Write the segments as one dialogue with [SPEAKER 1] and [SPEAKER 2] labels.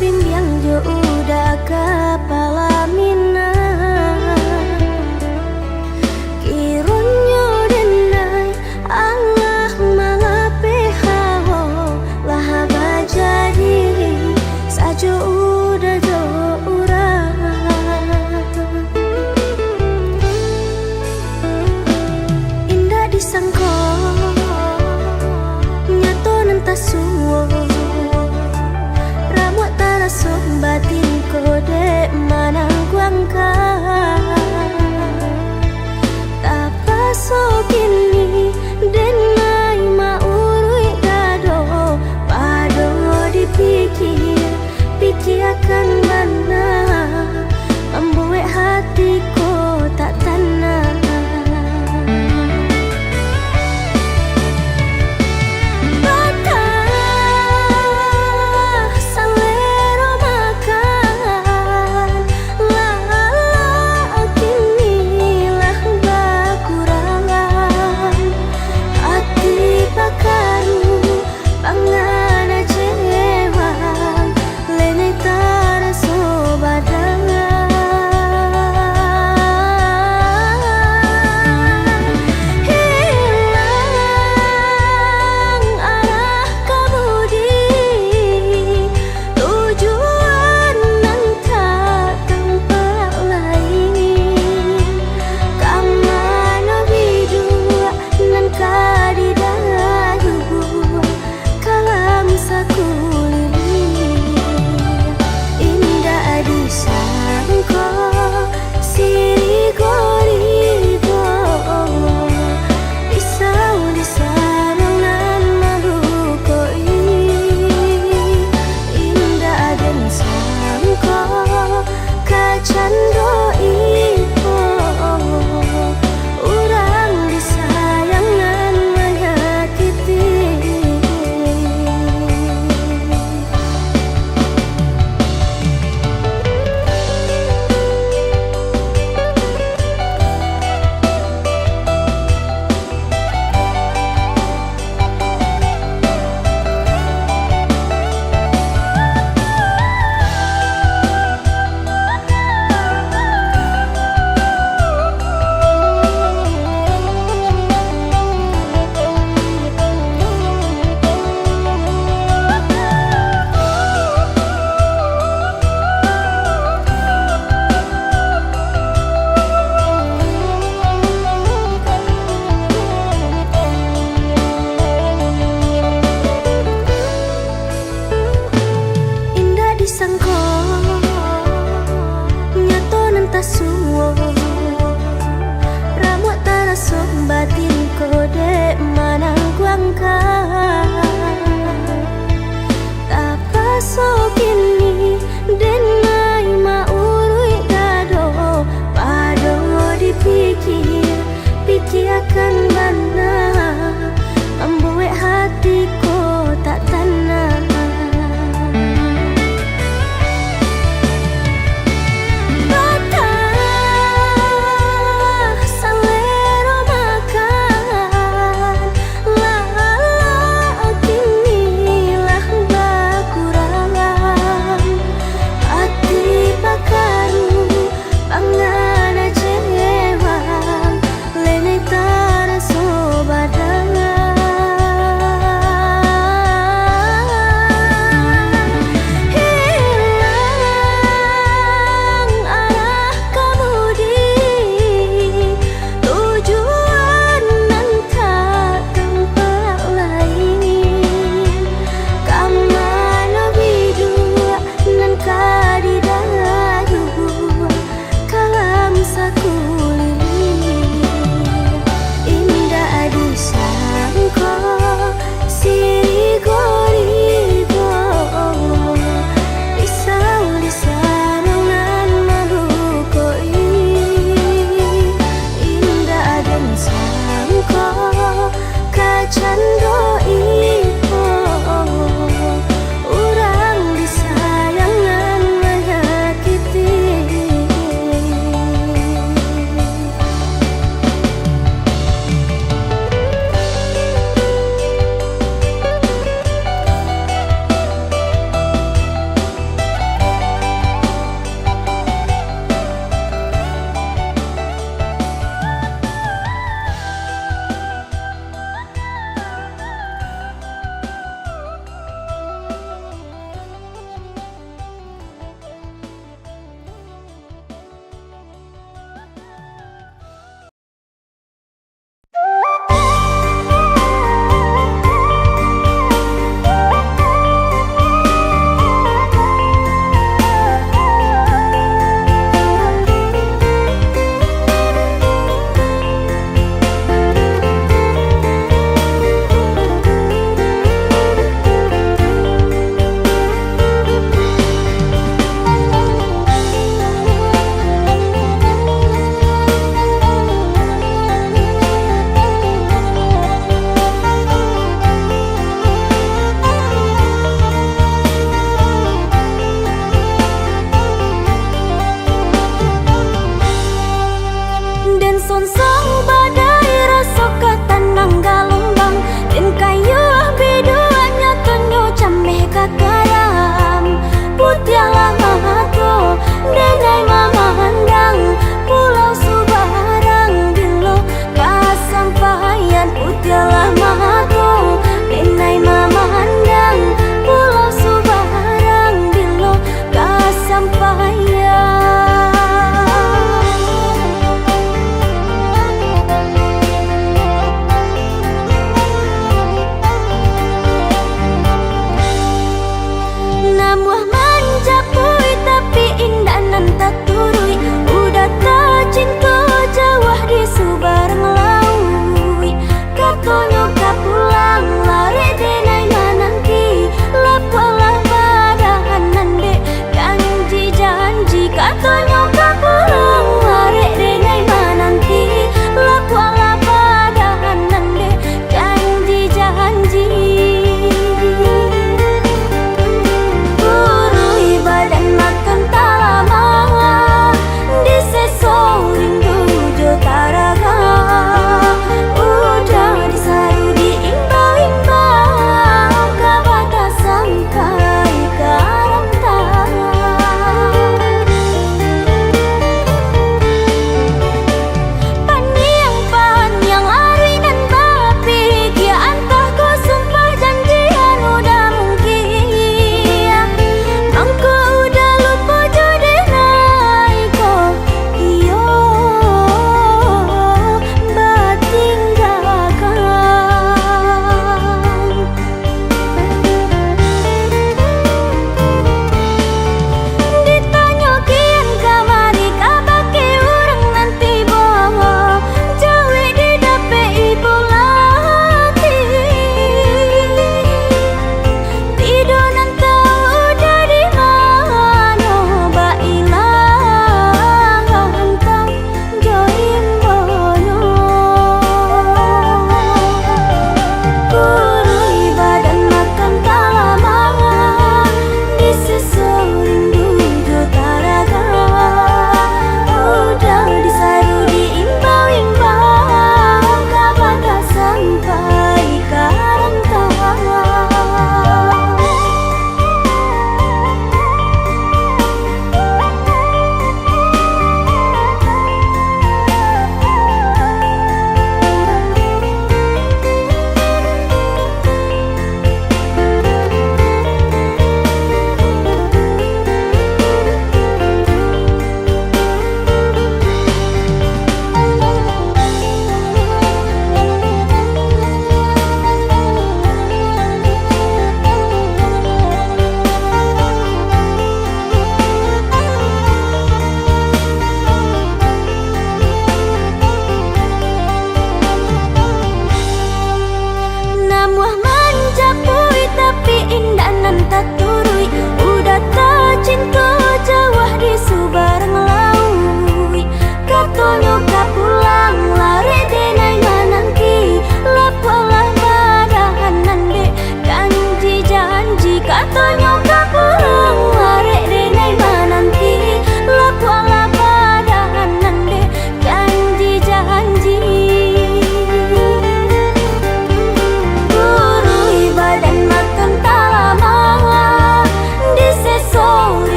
[SPEAKER 1] bimbiang jo udah kepala minang kirunyo denai Allah malah pehawo lah bajadi sajo udah jo urang indah disangko nyato nenta suwo ramuat tarasuk batin kode manang kuangka tapasok ini denai maurui dado pado dipikir pikir akan mana membuat hatiku tak tenang. Disangko nyato nenta suwo ramuat tarasuk batin kode manang kuangka tapasok ini denai maurui dado pado dipikir pikir akan mana membuat hatiku tak tenang.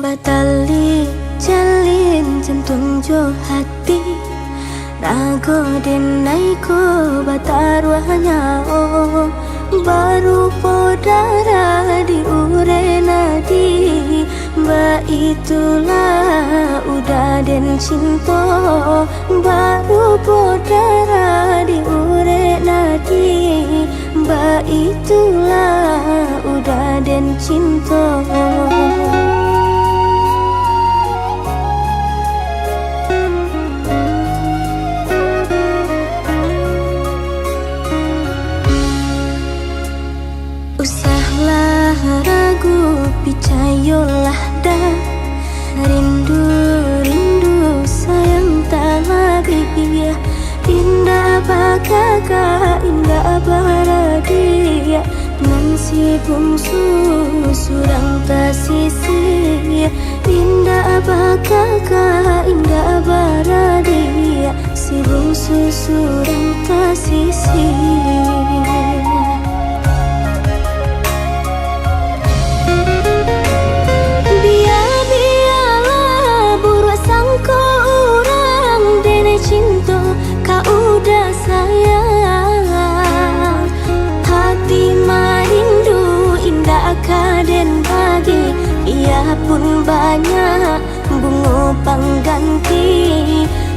[SPEAKER 1] Batali jalin jantung jo hati Rago denai ko batarwahnya oh baru podara di urena di Ba itulah udah den cinta baru podara di urena di Ba itulah udah den cinta Usahlah ragu picayolah dah rindu sayang tak lagi indah bakaka indah baradia nan si bungsu surang tasisi indah bakaka indah baradia si bungsu surang tasisi cinta kau udah sayang hati marindu indah kaden bagi ia pun banyak bunga pengganti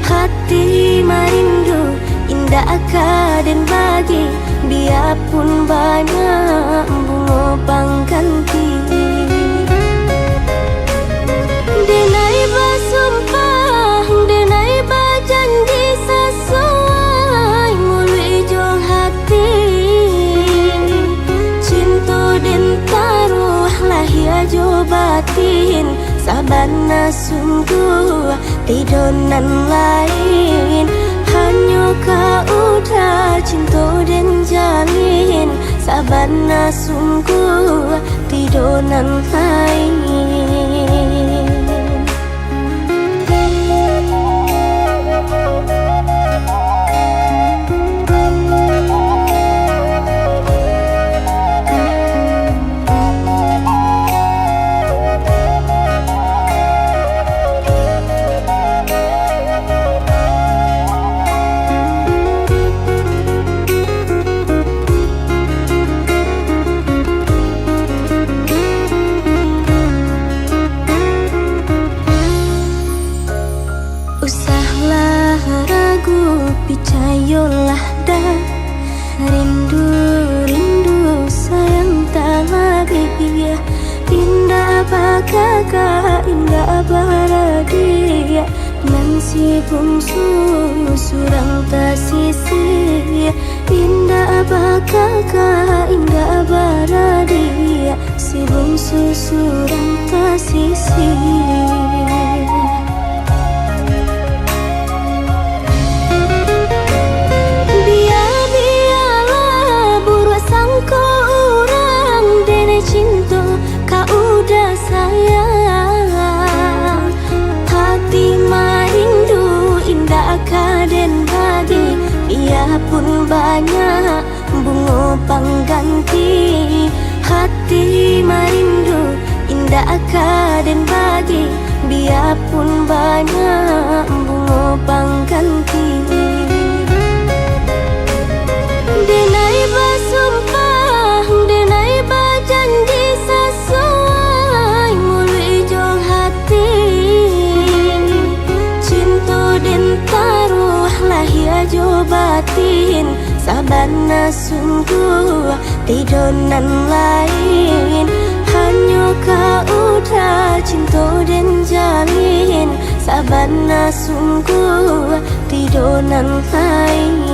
[SPEAKER 1] hati marindu indah kaden bagi dia pun banyak bunga pengganti denai basumpah denai janji sesuai mulai jong hati cinta dan taruh lahir jo batin sabana sungguh tidonan lain hanya kau udah cinta dan jalin sabana sungguh tidonan lain Usahlah ragu picayolah dah rindu sayang tak lagi indah bakaka indah baradia nan si bungsu surang tasisi indah bakaka indah baradia si bungsu surang tasisi cinta kau udah sayang hati marindu indah kaden bagi ia pun banyak bunga pengganti hati marindu indah kaden bagi dia pun banyak bunga pengganti denai basumpah denai janji sesuai mulai jong hati cinta dan taruh lahir jo batin sabana sungguh tidonan lain hanya kau udah cinta dan jalin sabana sungguh tidonan lain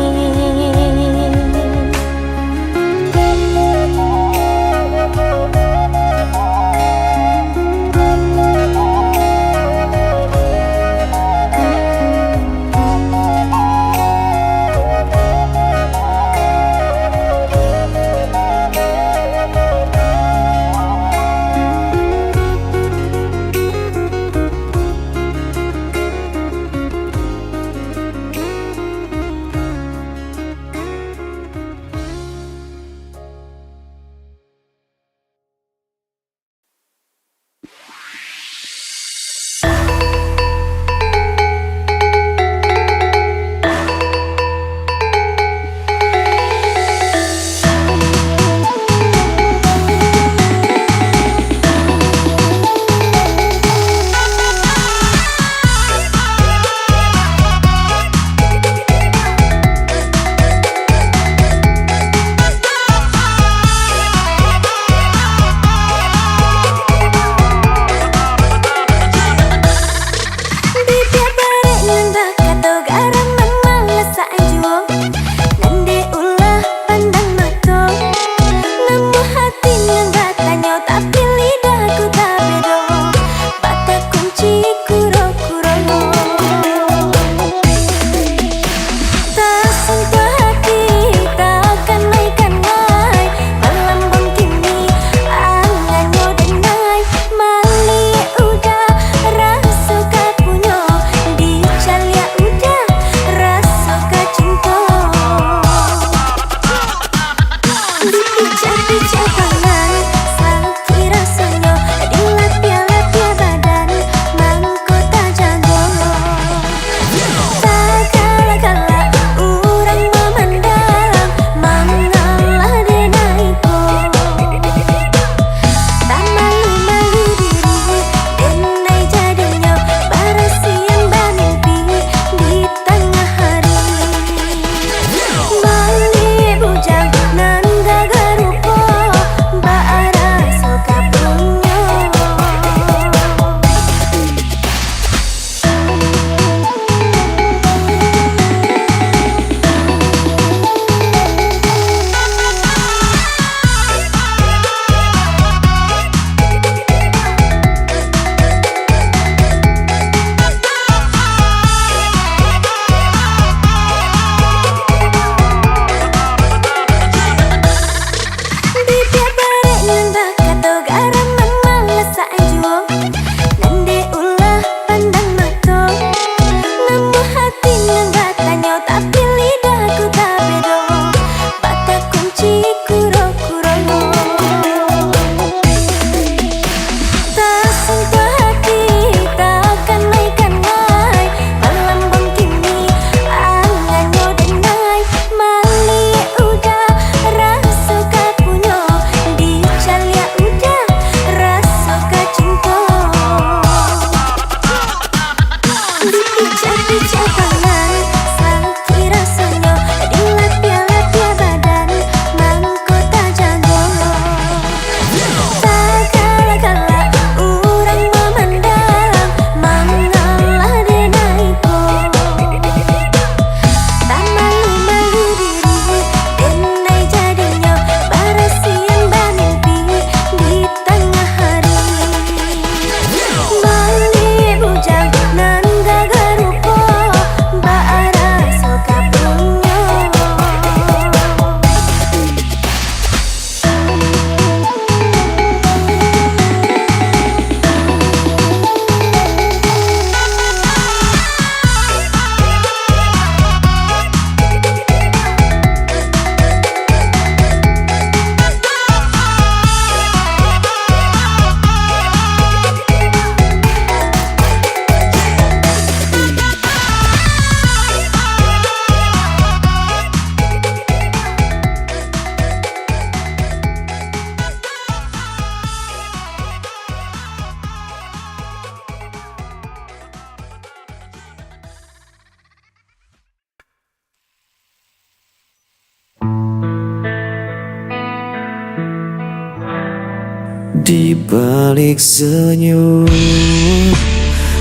[SPEAKER 2] Di balik senyum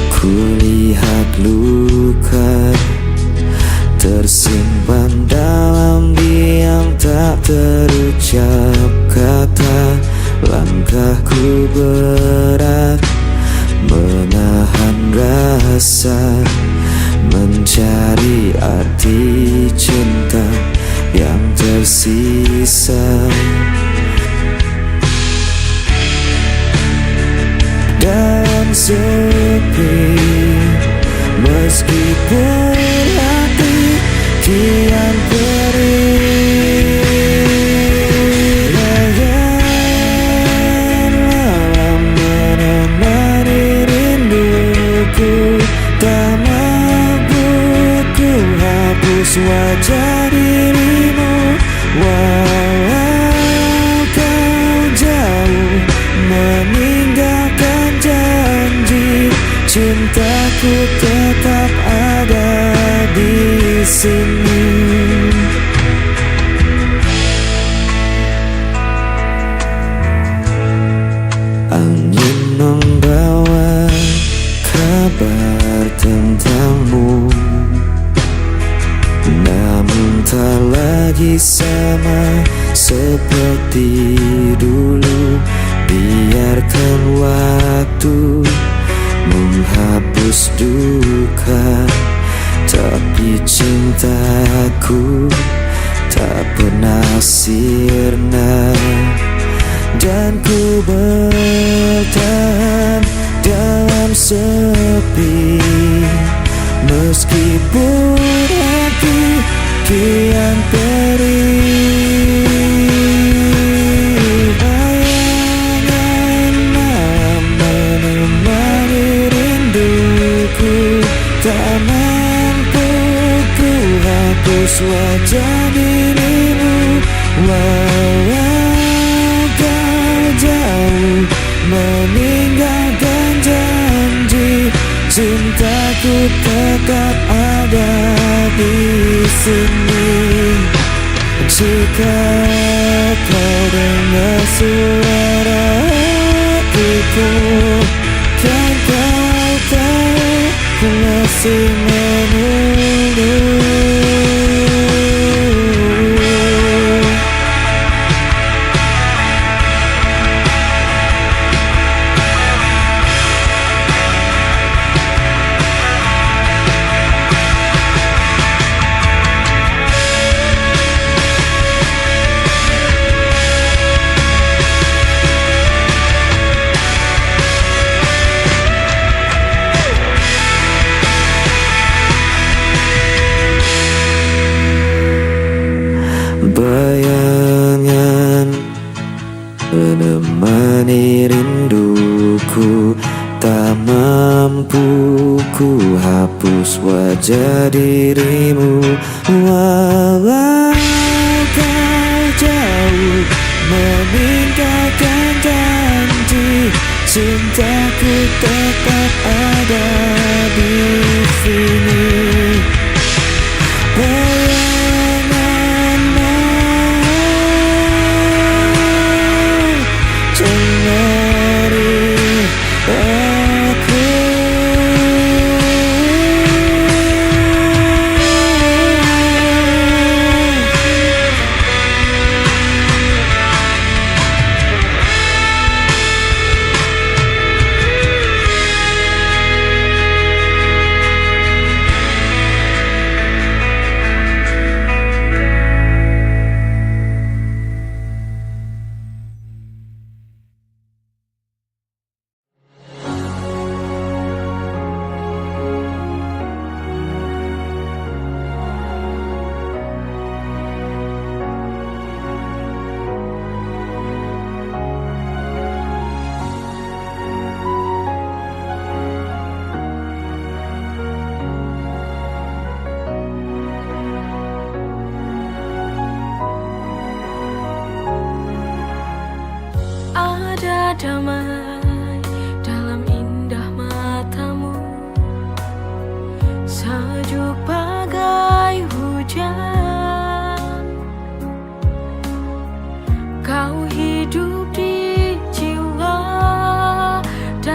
[SPEAKER 2] kulihat luka tersimpan dalam diam, tak terucap kata. Langkahku berat menahan rasa, mencari arti cinta yang tersisa. Dalam sepi, meskipun hati kian perih, layar malam menemani rinduku. Tak mampu ku hapus wajah dirimu, walau kau jauh meninggalkan janji. Cintaku tetap ada di sini. Angin membawa kabar tentangmu, namun tak lagi sama seperti dulu. Biarkan waktu menghapus duka, tapi cintaku tak pernah sirna. Dan ku bertahan dalam sepi, meskipun hati kian perih. Bayangan malam menemani rinduku, tak mampu ku hapus wajah dirimu, walau kau jauh meninggalkan janji. Cintaku tetap ada di sini. Jika kau dengar suara hatiku, kan kau tahu ku masih menunggu. Bayangan menemani rinduku, tak mampu ku hapus wajah dirimu, walau kau jauh meninggalkan janji. Cintaku tetap ada di sini.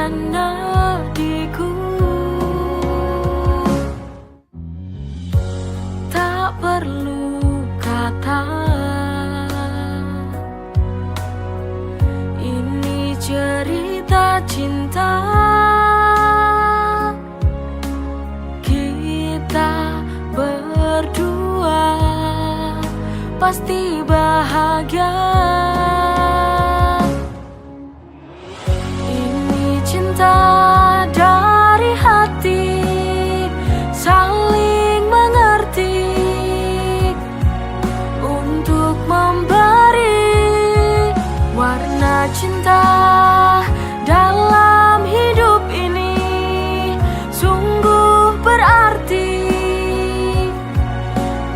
[SPEAKER 3] nadiku. Tak perlu kata, ini cerita cinta kita berdua, pasti bahagia. Ini cinta dari hati, saling mengerti untuk memberi warna cinta dalam hidup ini. Sungguh berarti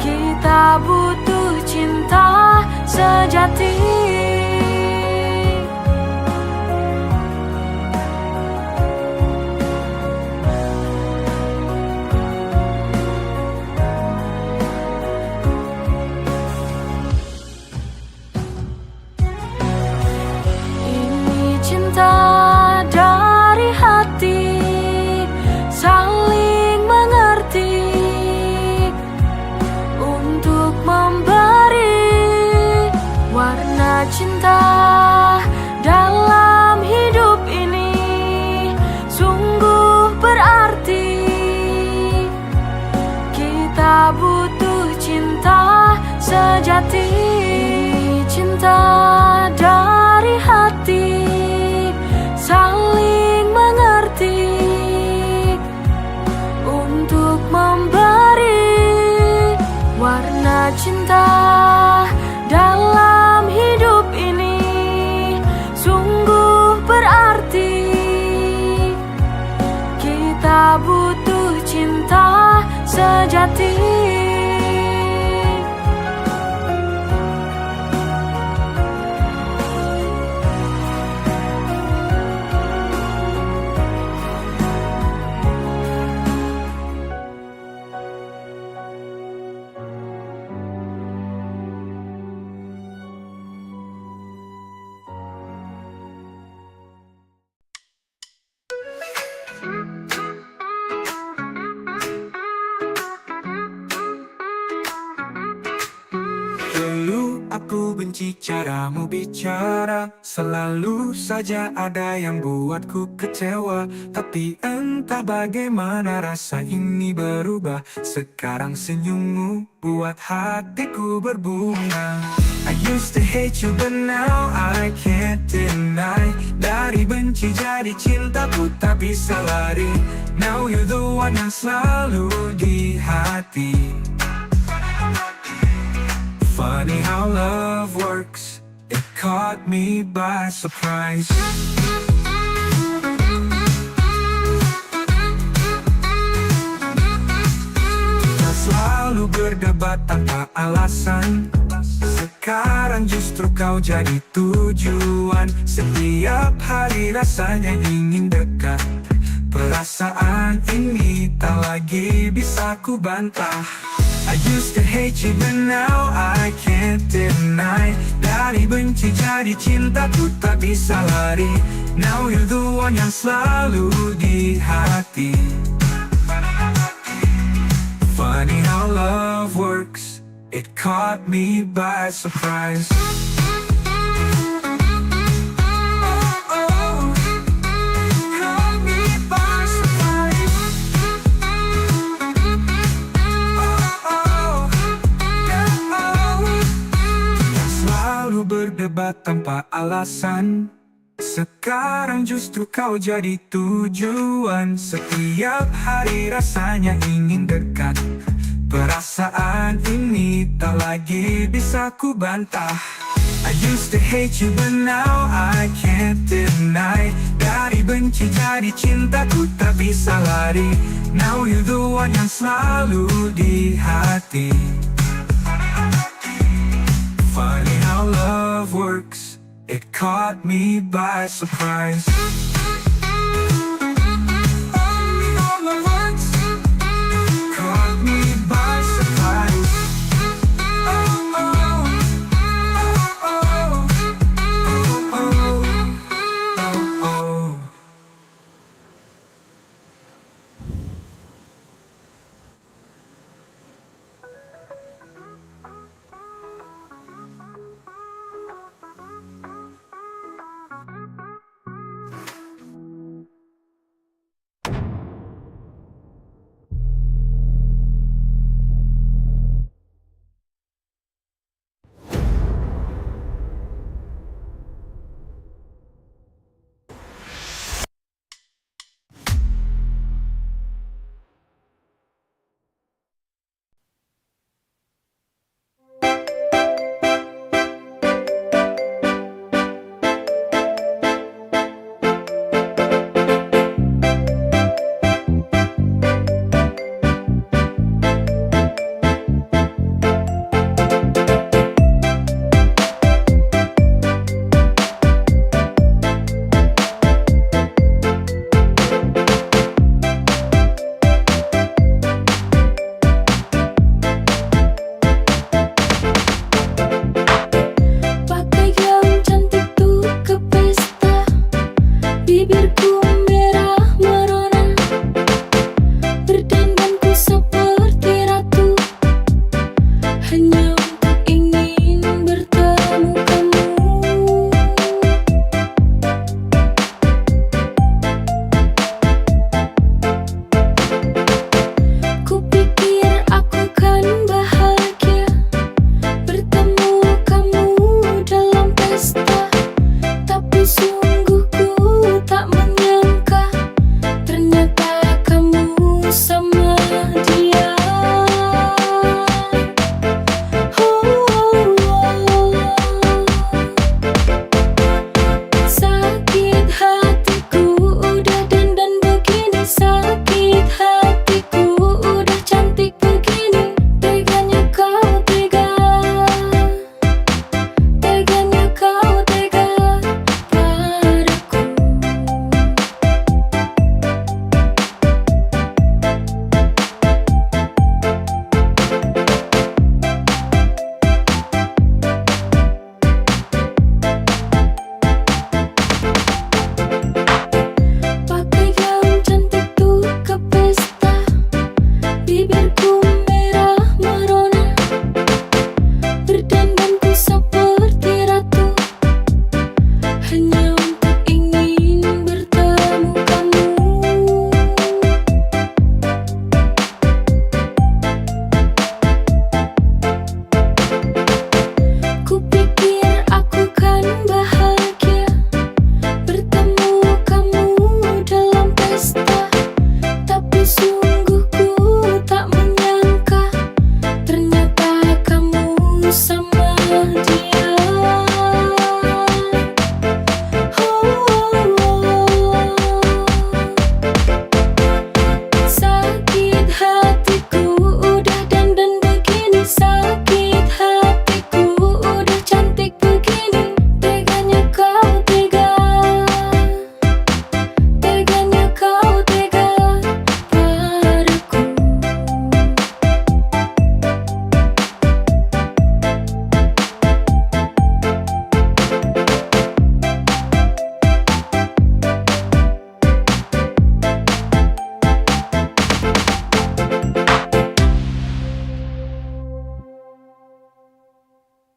[SPEAKER 3] kita butuh cinta sejati. Ini cinta dari hati, saling mengerti untuk memberi warna cinta dalam hidup ini. Sungguh berarti kita butuh cinta sejati. Cinta dari hati, saling mengerti untuk memberi warna cinta dalam hidup ini. Sungguh berarti kita butuh cinta sejati.
[SPEAKER 4] Dulu aku benci caramu bicara, selalu saja ada yang buatku kecewa. Tapi entah bagaimana rasa ini berubah, sekarang senyummu buat hatiku berbunga. I used to hate you but now I can't deny. Dari benci jadi cinta ku tak bisa lari. Now you're the one yang selalu di hati. Funny how love works, it caught me by surprise. Kita selalu berdebat tanpa alasan, sekarang justru kau jadi tujuan. Setiap hari rasanya ingin dekat, perasaan ini tak lagi bisa ku bantah. I used to hate you but now I can't deny. Dari benci jadi cinta ku tak bisa lari. Now you're the one yang selalu di hati. Funny how love works, it caught me by surprise. Berdebat tanpa alasan, sekarang justru kau jadi tujuan. Setiap hari rasanya ingin dekat, perasaan ini tak lagi bisa ku bantah. I used to hate you but now I can't deny. Dari benci jadi cinta ku tak bisa lari. Now you're the one yang selalu di hati. Funny how love works, it caught me by surprise.